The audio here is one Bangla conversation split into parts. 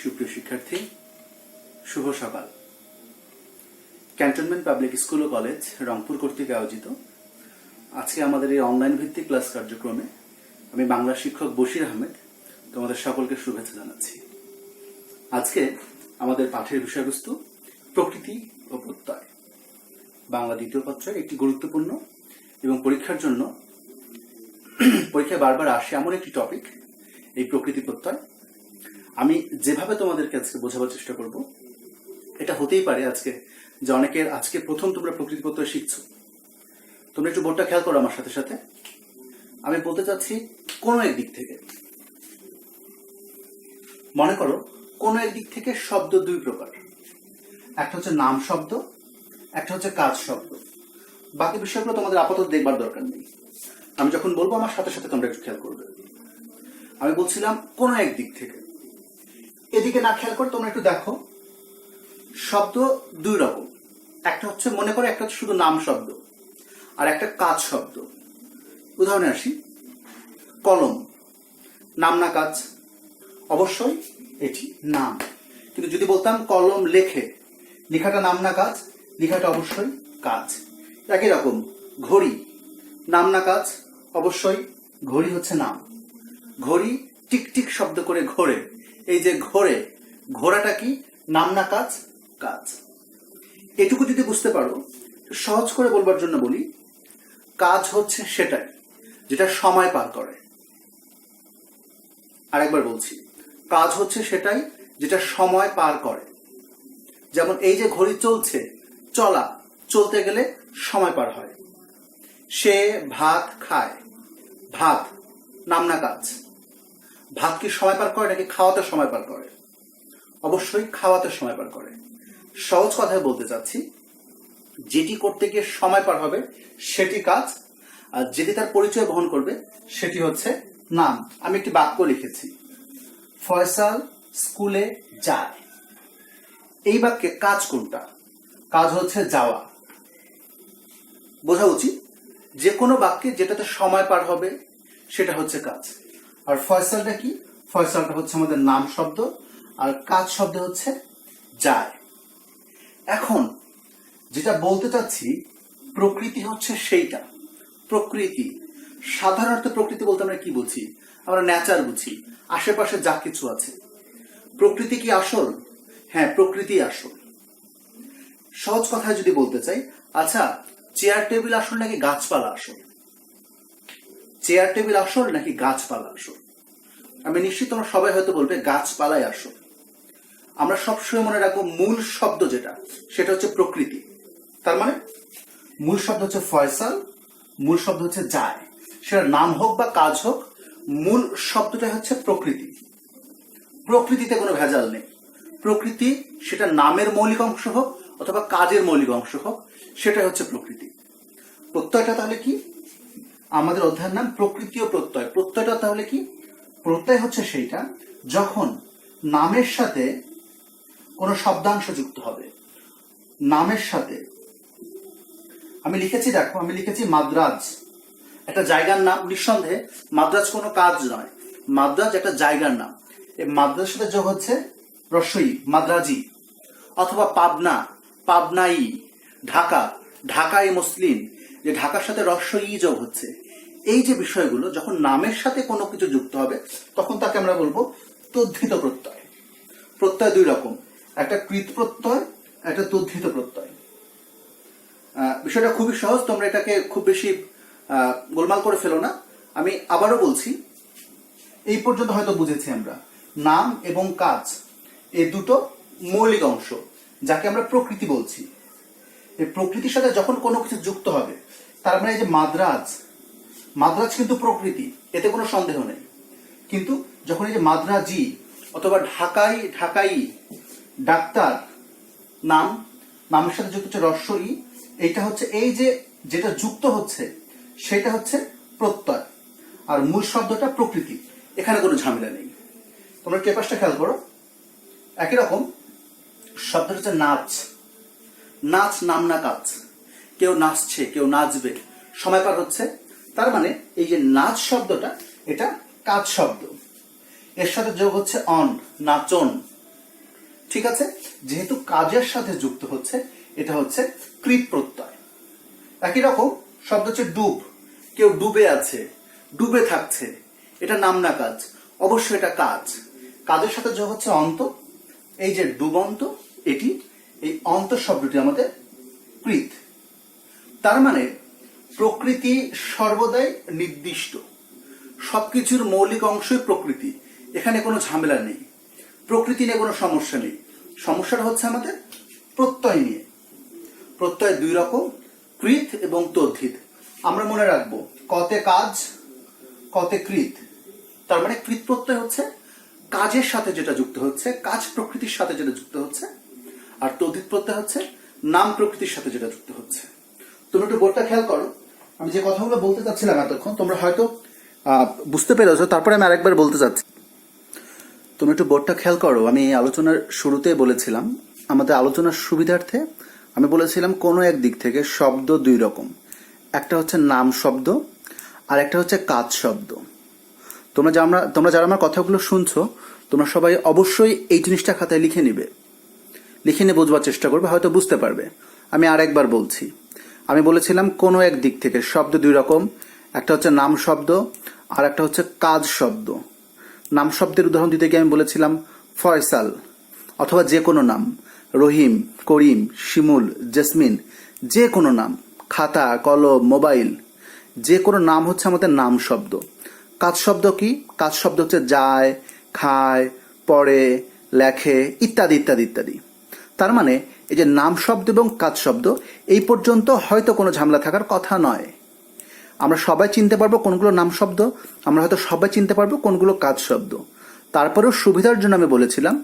সুপ্রিয় শিক্ষার্থী, শুভ সকাল। ক্যান্টনমেন্ট পাবলিক স্কুল ও কলেজ রংপুর কর্তৃক আয়োজিত আজকে আমাদের এই অনলাইন ভিত্তিক ক্লাস কার্যক্রমে আমি বাংলা শিক্ষক বশির আহমেদ তোমাদের সকলকে শুভেচ্ছা জানাচ্ছি। আজকে আমাদের পাঠের বিষয়বস্তু প্রকৃতি ও প্রত্যয়, বাংলা দ্বিতীয় পত্রের একটি গুরুত্বপূর্ণ এবং পরীক্ষায় বারবার আসে এমন একটি টপিক, এই প্রকৃতি প্রত্যয়। আমি যেভাবে তোমাদেরকে আজকে বোঝাবার চেষ্টা করব, এটা হতেই পারে আজকে যে অনেকের আজকে প্রথম তোমরা প্রকৃতি প্রত্যয় শিখছো। তোমরা একটু বোর্ডটা খেয়াল করো আমার সাথে সাথে। আমি বলতে চাচ্ছি কোনো এক দিক থেকে, মনে করো কোনো এক দিক থেকে শব্দ দুই প্রকার, একটা হচ্ছে নাম শব্দ, একটা হচ্ছে কাজ শব্দ। বাকি বিষয়গুলো তোমাদের আপাতত দেখবার দরকার নেই। আমি যখন বলবো আমার সাথে সাথে তোমরা একটু খেয়াল করবে। আমি বলছিলাম কোনো এক দিক থেকে, এদিকে না খেয়াল করে তোমরা একটু দেখো, শব্দ দুই রকম। একটা হচ্ছে মনে করো একটা হচ্ছে শুধু নাম শব্দ, আর একটা কাজ শব্দ। উদাহরণে আসি, কলম নাম না কাজ? অবশ্যই এটি নাম। কিন্তু যদি বলতাম কলম লেখে, লেখাটা নাম না কাজ? লেখাটা অবশ্যই কাজ। একই রকম ঘড়ি নাম না কাজ? অবশ্যই ঘড়ি হচ্ছে নাম। ঘড়ি টিকটিক শব্দ করে ঘোরে, এই যে ঘোরে, ঘোড়াটা কি নাম না কাজ? কাজ। এটুকু যদি বুঝতে পারো, সহজ করে বলবার জন্য বলি, কাজ হচ্ছে সেটাই যেটা সময় পার করে। আরেকবার বলছি, কাজ হচ্ছে সেটাই যেটা সময় পার করে। যেমন এই যে ঘড়ি চলছে, চলা, চলতে গেলে সময় পার হয়। সে ভাত খায়, ভাত নাম না কাজ? ভাত কি সময় পার করে নাকি খাওয়াতে সময় পার করে? অবশ্যই খাওয়াতে সময় পার করে। সহজ কথায় বলতে চাচ্ছি, যেটি করতে গিয়ে সময় পার হবে সেটি কাজ, আর যেটি তার পরিচয় বহন করবে সেটি হচ্ছে নাম। আমি একটি বাক্য লিখেছি, ফয়সাল স্কুলে যায়। এই বাক্যে কাজ কোনটা? কাজ হচ্ছে যাওয়া। বোঝা উচিত যে কোনো বাক্যে যেটাতে সময় পার হবে সেটা হচ্ছে কাজ। আর ফয়সালটা কি? ফয়সালটা হচ্ছে আমাদের নাম শব্দ, আর কাজ শব্দ হচ্ছে যায়। এখন যেটা বলতে চাচ্ছি, প্রকৃতি হচ্ছে সেইটা। প্রকৃতি, সাধারণত প্রকৃতি বলতে আমরা কি বুঝি? আমরা নেচার বুঝি, আশেপাশে যা কিছু আছে। প্রকৃতি কি আসল? হ্যাঁ, প্রকৃতি আসল। সহজ কথায় যদি বলতে চাই, আচ্ছা চেয়ার টেবিল আসল নাকি গাছপালা আসল? চেয়ার টেবিল আসল নাকি গাছপালা আসল? আমি নিশ্চিত তোমরা সবাই হয়তো বলবে গাছপালাই আসল। আমরা সবসময় মনে রাখবো মূল শব্দ যেটা, সেটা হচ্ছে প্রকৃতি। তার মানে মূল শব্দ হচ্ছে ফয়সাল, মূল শব্দ হচ্ছে যায়। সেটা নাম হোক বা কাজ হোক, মূল শব্দটা হচ্ছে প্রকৃতি। প্রকৃতিতে কোনো ভেজাল নেই। প্রকৃতি সেটা নামের মৌলিক অংশ হোক অথবা কাজের মৌলিক অংশ হোক, সেটা হচ্ছে প্রকৃতি। প্রত্যয়টা তাহলে কি? আমাদের অধ্যায়ের নাম প্রকৃতি ও প্রত্যয়। প্রত্যয়টা তাহলে কি? প্রত্যয় হচ্ছে সেইটা যখন নামের সাথে কোনো শব্দাংশ যুক্ত হবে। নামের সাথে আমি লিখেছি, দেখো আমি লিখেছি মাদ্রাজ, একটা জায়গার নাম। নিঃসন্দেহে মাদ্রাজ কোনো কাজ নয়, মাদ্রাজ একটা জায়গার নাম। এই মাদ্রাজের সাথে যোগ হচ্ছে রস্বই, মাদ্রাজি। অথবা পাবনা, পাবনাই। ঢাকা, ঢাকাই মসলিন, যে ঢাকার সাথে রস্বই যোগ হচ্ছে। এই যে বিষয়গুলো যখন নামের সাথে কোনো কিছু যুক্ত হবে, তখন তাকে আমরা বলবো তদ্ধিত প্রত্যয়। প্রত্যয় দুই রকম, একটা কৃত প্রত্যয়, একটা তদ্ধিত প্রত্যয়। বিষয়টা খুবই সহজ, তোমরা এটাকে খুব বেশি গোলমাল করে ফেলো না। আমি আবারও বলছি, এই পর্যন্ত হয়তো বুঝেছি আমরা নাম এবং কাজ এই দুটো মৌলিক অংশ, যাকে আমরা প্রকৃতি বলছি। এই প্রকৃতির সাথে যখন কোনো কিছু যুক্ত হবে, তার মানে এই যে মাদ্রাজ, মাদ্রাজ কিন্তু প্রকৃতি, এতে কোনো সন্দেহ নেই। কিন্তু যখন এই যে মাদ্রাজি অথবা ঢাকাই, ঢাকাই, ডাক্তার, নাম, নামের সাথে যুক্ত হচ্ছে রস্বই, এইটা হচ্ছে এই যে যেটা যুক্ত হচ্ছে সেটা হচ্ছে প্রত্যয়, আর মূল শব্দটা প্রকৃতি। এখানে কোনো ঝামেলা নেই। তোমরা পেপারটা খেয়াল করো। একই রকম শব্দটা হচ্ছে নাচ। নাচ নাম না কাজ? কেউ নাচছে, কেউ নাচবে, সময় পার হচ্ছে। তার মানে এই যে নাচ শব্দটা, এটা কাজ শব্দ। এর সাথে যোগ হচ্ছে অন, নাচন, ঠিক আছে, যেহেতু কাজের সাথে যুক্ত হচ্ছে এটা হচ্ছে কৃত প্রত্যয়। একই রকম শব্দ হচ্ছে ডুব, কেউ ডুবে আছে, ডুবে থাকছে, এটা নাম না কাজ, অবশ্যই এটা কাজ। কাজের সাথে যোগ হচ্ছে অন্ত, এই যে ডুবন্ত, এটি এই অন্ত শব্দটি আমাদের কৃত। তার মানে প্রকৃতি সর্বদাই নির্দিষ্ট, সবকিছুর মৌলিক অংশই প্রকৃতি, এখানে কোনো ঝামেলা নেই, প্রকৃতি নিয়ে কোনো সমস্যা নেই। সমস্যাটা হচ্ছে আমাদের প্রত্যয় নিয়ে। প্রত্যয় দুই রকম, কৃত এবং তদ্ধিত। আমরা মনে রাখবো কতে কাজ, কতে কৃত। তার মানে কৃত প্রত্যয় হচ্ছে কাজের সাথে যেটা যুক্ত হচ্ছে, কাজ প্রকৃতির সাথে যেটা যুক্ত হচ্ছে, আর তদ্ধিত প্রত্যয় হচ্ছে নাম প্রকৃতির সাথে যেটা যুক্ত হচ্ছে। তুমি একটু বোর্ডটা খেয়াল করো, আমি যে কথাগুলো বলতে চাচ্ছিলাম এতক্ষণ তোমরা হয়তো বুঝতে পেরেছো, তারপরে আমি আরেকবার বলতে চাচ্ছি। তুমি একটু বোর্ডটা খেয়াল করো, আমি আলোচনার শুরুতে বলেছিলাম আমাদের আলোচনার সুবিধার্থে আমি বলেছিলাম কোনো এক দিক থেকে শব্দ দুই রকম, একটা হচ্ছে নাম শব্দ আর একটা হচ্ছে কাজ শব্দ। তোমরা যারা আমার কথাগুলো শুনছো তোমরা সবাই অবশ্যই এই জিনিসটা খাতায় লিখে নিবে, লিখে নিয়ে বোঝবার চেষ্টা করবে, হয়তো বুঝতে পারবে। আমি আরেকবার বলছি, আমি বলেছিলাম কোনো এক দিক থেকে শব্দ দুই রকম, একটা হচ্ছে নাম শব্দ আর একটা হচ্ছে কাজ শব্দ। নাম শব্দের উদাহরণ দিতে গিয়ে আমি বলেছিলাম ফয়সাল অথবা যে কোনো নাম, রহিম, করিম, শিমুল, জেসমিন, যে কোনো নাম, খাতা, কলম, মোবাইল, যে কোনো নাম হচ্ছে আমাদের নাম শব্দ। কাজ শব্দ কি? কাজ শব্দ হচ্ছে যায়, খায়, পড়ে, লেখে, ইত্যাদি ইত্যাদি ইত্যাদি। তার মানে এই যে নাম শব্দ এবং কাজ শব্দ এই পর্যন্ত হয়তো কোনো ঝামেলা থাকার কথা নয়। আমরা সবাই চিনতে পারবো কোনগুলো নাম শব্দ, আমরা হয়তো সবাই চিনতে পারবো কোনগুলো কাজ শব্দ। তারপরেও সুবিধার জন্য আমি বলেছিলাম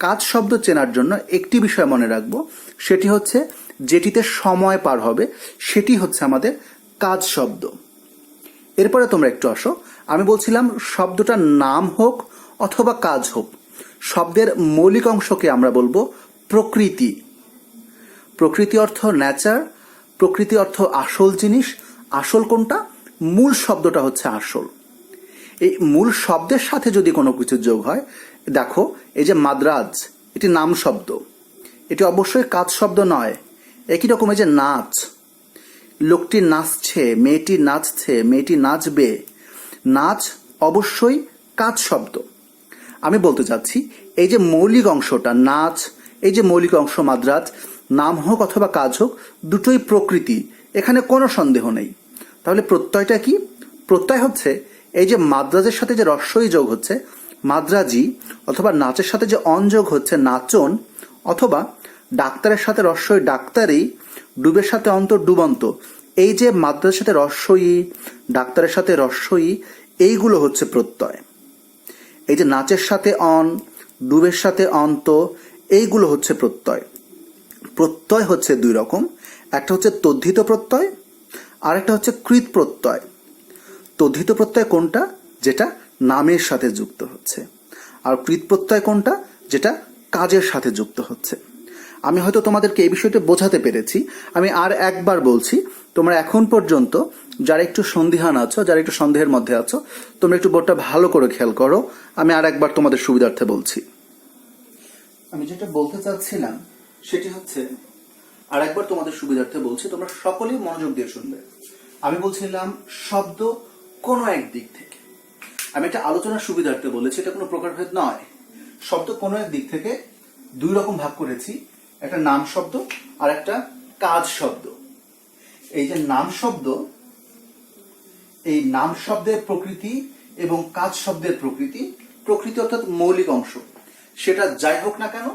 কাজ শব্দ চেনার জন্য একটি বিষয় মনে রাখবো, সেটি হচ্ছে যেটিতে সময় পার হবে সেটি হচ্ছে আমাদের কাজ শব্দ। এরপরে তোমরা একটু আসো, আমি বলছিলাম শব্দটা নাম হোক অথবা কাজ হোক, শব্দের মৌলিক অংশকে আমরা বলবো প্রকৃতি। প্রকৃতি অর্থ নেচার, প্রকৃতি অর্থ আসল জিনিস। আসল কোনটা? মূল শব্দটা হচ্ছে আসল। এই মূল শব্দের সাথে যদি কোনো কিছু যোগ হয়, দেখো এই যে মাদ্রাজ, এটি নাম শব্দ, এটি অবশ্যই কাজ শব্দ নয়। একই রকম এই যে নাচ, লোকটি নাচছে, মেয়েটি নাচছে, মেয়েটি নাচবে, নাচ অবশ্যই কাজ শব্দ। আমি বলতে চাচ্ছি এই যে মৌলিক অংশটা নাচ, এই যে মৌলিক অংশ মাদ্রাজ, নাম হোক অথবা কাজ হোক দুটোই প্রকৃতি, এখানে কোনো সন্দেহ নেই। তাহলে প্রত্যয়টা কি? প্রত্যয় হচ্ছে এই যে মাদ্রাজের সাথে যে রস্বই যোগ হচ্ছে মাদ্রাজি, অথবা নাচের সাথে যে অন যোগ হচ্ছে নাচন, অথবা ডাক্তারের সাথে রস্বই ডাক্তারি, ডুবের সাথে অন্ত ডুবন্ত, এই যে মাদ্রাজের সাথে রস্বই, ডাক্তারের সাথে রস্বই, এইগুলো হচ্ছে প্রত্যয়। এই যে নাচের সাথে অন, ডুবের সাথে অন্ত, এইগুলো হচ্ছে প্রত্যয়। প্রত্যয় হচ্ছে দুই রকম, একটা হচ্ছে তদ্ধিত প্রত্যয় আর একটা হচ্ছে কৃত প্রত্যয়। তদ্ধিত প্রত্যয় কোনটা? যেটা নামের সাথে যুক্ত হচ্ছে। আর কৃত প্রত্যয় কোনটা? যেটা কাজের সাথে যুক্ত হচ্ছে। আমি হয়তো তোমাদেরকে এই বিষয়টা বোঝাতে পেরেছি। আমি আর একবার বলছি, তোমরা এখন পর্যন্ত যারা একটু সন্দিহান আছো, যারা একটু সন্দেহের মধ্যে আছো, তোমরা একটু বোর্ডটা ভালো করে খেয়াল করো। আমি আর একবার তোমাদের সুবিধার্থে বলছি। আমি যেটা বলতে চাচ্ছিলাম সেটি হচ্ছে, আর একবার তোমাদের সুবিধার্থে বলছি, তোমরা সকলেই মনোযোগ দিয়ে শুনবে। আমি বলছিলাম শব্দ কোনো এক দিক থেকে, আমি একটা আলোচনার সুবিধার্থে বলেছি, এটা কোনো প্রকারভেদ নয়। শব্দ কোনো এক দিক থেকে দুই রকম ভাগ করেছি, একটা নাম শব্দ আর একটা কাজ শব্দ। এই যে নাম শব্দ, এই নাম শব্দের প্রকৃতি এবং কাজ শব্দের প্রকৃতি, প্রকৃতি অর্থাৎ মৌলিক অংশ, সেটা যাই হোক না কেন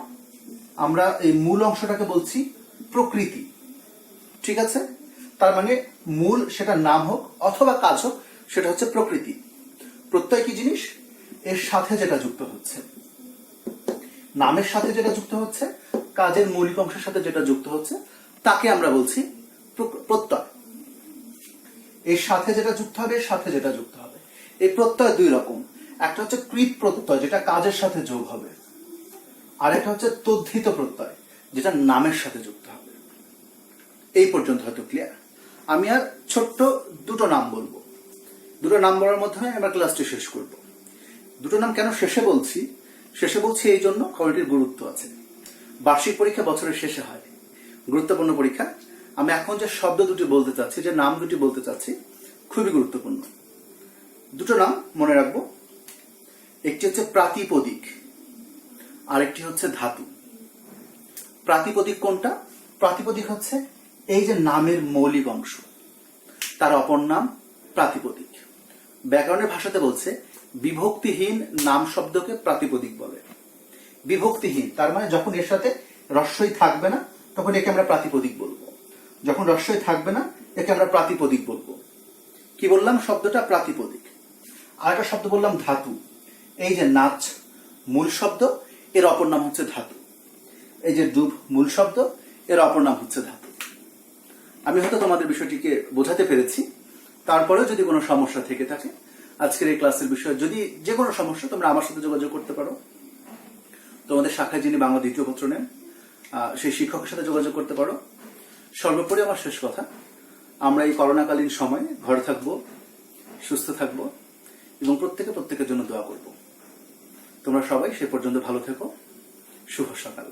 আমরা এই মূল অংশটাকে বলছি প্রকৃতি। ঠিক আছে? তার মানে মূল সেটা নাম হোক অথবা কাজ হোক সেটা হচ্ছে প্রকৃতি। প্রত্যয় কি জিনিস? এর সাথে যেটা যুক্ত হচ্ছে, নামের সাথে যেটা যুক্ত হচ্ছে, কাজের মৌলিক অংশের সাথে যেটা যুক্ত হচ্ছে, তাকে আমরা বলছি প্রত্যয়। এর সাথে যেটা যুক্ত হবে, এর সাথে যেটা যুক্ত হবে। এই প্রত্যয় দুই রকম, একটা হচ্ছে কৃত প্রত্যয় যেটা কাজের সাথে যোগ হবে, আর একটা হচ্ছে তদ্ধিত প্রত্যয় যেটা নামের সাথে যুক্ত হবে। এই পর্যন্ত হয়তো ক্লিয়ার। আমি আর ছোট্ট দুটো নাম বলবো, দুটো নাম বলার মাধ্যমে আমরা ক্লাসটি শেষ করব। দুটো নাম কেন শেষে বলছি? শেষে বলছি এই জন্য কারণ এটির গুরুত্ব আছে। বার্ষিক পরীক্ষা বছরের শেষে হয়, গুরুত্বপূর্ণ পরীক্ষা। আমি এখন যে শব্দ দুটি বলতে চাচ্ছি, যে নাম দুটি বলতে চাচ্ছি, খুবই গুরুত্বপূর্ণ। দুটো নাম মনে রাখবো, একটি হচ্ছে প্রাতিপদিক, আরেকটি হচ্ছে ধাতু। প্রাতিপদিক কোনটা? প্রাতিপদিক হচ্ছে এই যে নামের মৌলিক অংশ, তার অপর নাম প্রাতিপদিক। ব্যাকরণের ভাষাতে বলছে বিভক্তিহীন নাম শব্দকে প্রাতিপদিক বলে। বিভক্তিহীন তার মানে যখন এর সাথে রস্বই থাকবে না তখন একে আমরা প্রাতিপদিক বলবো, যখন রস্বই থাকবে না একে আমরা প্রাতিপদিক বলবো। কি বললাম? শব্দটা প্রাতিপদিক। আরেকটা শব্দ বললাম ধাতু। এই যে নাচ মূল শব্দ, এর অপর নাম হচ্ছে ধাতু। এই যে ডুব মূল শব্দ, এর অপর নাম হচ্ছে ধাতু। আমি হয়তো তোমাদের বিষয়টিকে বোঝাতে পেরেছি। তারপরেও যদি কোনো সমস্যা থেকে থাকে আজকের এই ক্লাসের বিষয়ে, যদি যে কোনো সমস্যা, তোমরা আমার সাথে যোগাযোগ করতে পারো। তোমাদের শাখায় যিনি বাংলা দ্বিতীয় পত্র নেন সেই শিক্ষকের সাথে যোগাযোগ করতে পারো। সর্বোপরি আমার শেষ কথা, আমরা এই করোনাকালীন সময়ে ঘরে থাকবো, সুস্থ থাকবো এবং প্রত্যেকের জন্য দোয়া করব। তোমরা সবাই সে পর্যন্ত ভালো থেকো। শুভ সকাল।